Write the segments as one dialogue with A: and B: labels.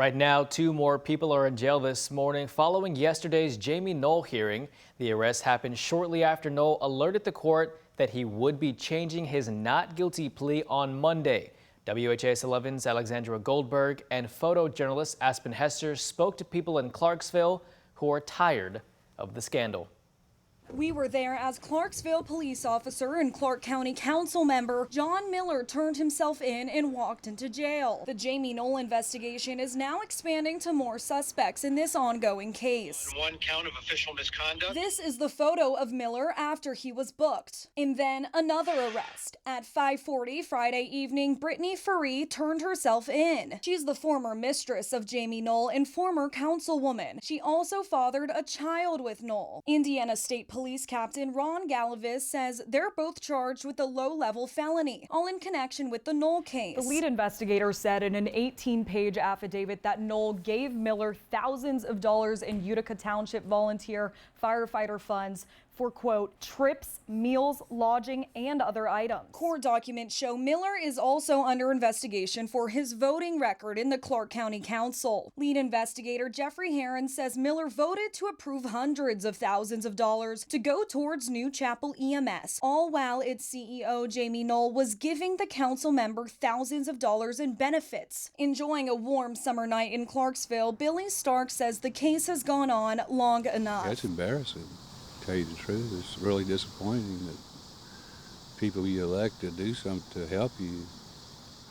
A: Right now, 2 more people are in jail this morning following yesterday's Jamie Knoll hearing. The arrest happened shortly after Knoll alerted the court that he would be changing his not guilty plea on Monday. WHAS11's Alexandra Goldberg and photojournalist Aspen Hester spoke to people in Clarksville who are tired of the scandal.
B: We were there as Clarksville police officer and Clark County Council member John Miller turned himself in and walked into jail. The Jamie Knoll investigation is now expanding to more suspects in this ongoing case.
C: One count of official misconduct.
B: This is the photo of Miller after he was booked. And then another arrest. At 5:40 Friday evening, Brittany Faree turned herself in. She's the former mistress of Jamie Knoll and former councilwoman. She also fathered a child with Knoll. Indiana State Police Captain Ron Galavis says they're both charged with a low-level felony, all in connection with the Knoll case.
D: The lead investigator said in an 18-page affidavit that Knoll gave Miller thousands of dollars in Utica Township volunteer firefighter funds for, quote, trips, meals, lodging, and other items.
B: Court documents show Miller is also under investigation for his voting record in the Clark County Council. Lead investigator Jeffrey Herron says Miller voted to approve hundreds of thousands of dollars to go towards New Chapel EMS, all while its CEO Jamie Knoll was giving the council member thousands of dollars in benefits. Enjoying a warm summer night in Clarksville, Billy Stark says the case has gone on long enough.
E: That's embarrassing. To tell you the truth, it's really disappointing that people you elect to do something to help you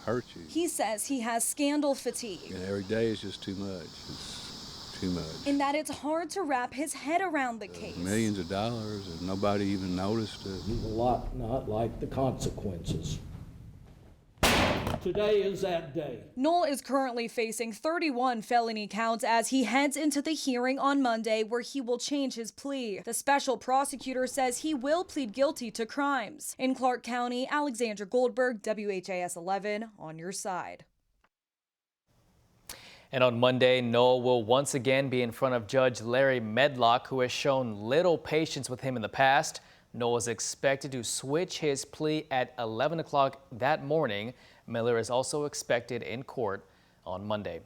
E: hurt you.
B: He says he has scandal fatigue.
E: And every day is just too much. It's too much.
B: And that it's hard to wrap his head around the case.
E: Millions of dollars and nobody even noticed it.
F: A lot not like the consequences. Today is that day.
B: Knoll is currently facing 31 felony counts as he heads into the hearing on Monday where he will change his plea. The special prosecutor says he will plead guilty to crimes. In Clark County, Alexandra Goldberg, WHAS 11, on your side.
A: And on Monday, Knoll will once again be in front of Judge Larry Medlock, who has shown little patience with him in the past. Knoll is expected to switch his plea at 11 o'clock that morning. Miller is also expected in court on Monday.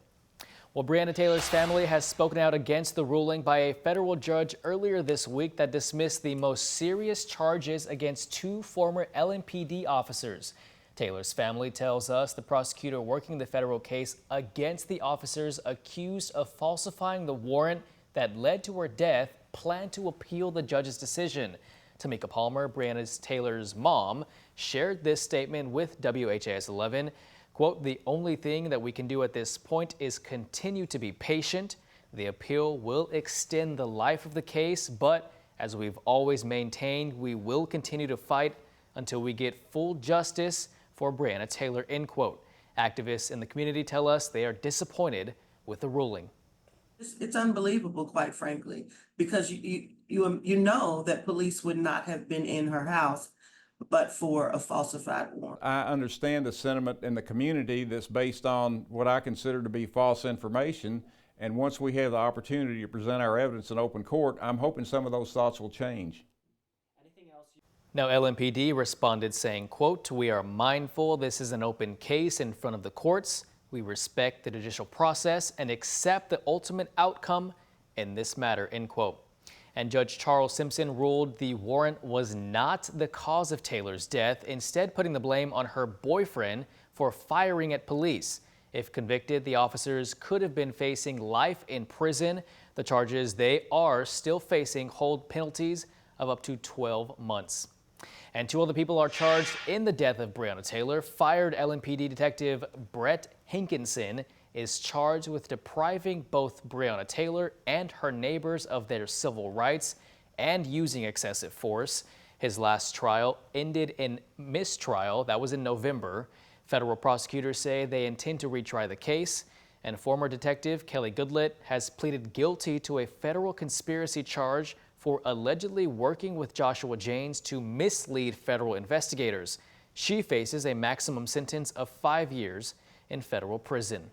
A: Well, Breonna Taylor's family has spoken out against the ruling by a federal judge earlier this week that dismissed the most serious charges against 2 former LMPD officers. Taylor's family tells us the prosecutor working the federal case against the officers accused of falsifying the warrant that led to her death planned to appeal the judge's decision. Tamika Palmer, Breonna Taylor's mom, shared this statement with WHAS 11. Quote, "The only thing that we can do at this point is continue to be patient. The appeal will extend the life of the case, but as we've always maintained, we will continue to fight until we get full justice for Breonna Taylor," end quote. Activists in the community tell us they are disappointed with the ruling.
G: It's unbelievable, quite frankly, because you know that police would not have been in her house but for a falsified warrant.
H: I understand the sentiment in the community that's based on what I consider to be false information, and once we have the opportunity to present our evidence in open court, I'm hoping some of those thoughts will change.
A: Now, LMPD responded saying, quote, "We are mindful this is an open case in front of the courts. We respect the judicial process and accept the ultimate outcome in this matter," end quote. And Judge Charles Simpson ruled the warrant was not the cause of Taylor's death, instead putting the blame on her boyfriend for firing at police. If convicted, the officers could have been facing life in prison. The charges they are still facing hold penalties of up to 12 months. And 2 other people are charged in the death of Breonna Taylor. Fired LMPD detective Brett Hankinson is charged with depriving both Breonna Taylor and her neighbors of their civil rights and using excessive force. His last trial ended in mistrial. That was in November. Federal prosecutors say they intend to retry the case. And former detective Kelly Goodlett has pleaded guilty to a federal conspiracy charge for allegedly working with Joshua Janes to mislead federal investigators. She faces a maximum sentence of 5 years in federal prison.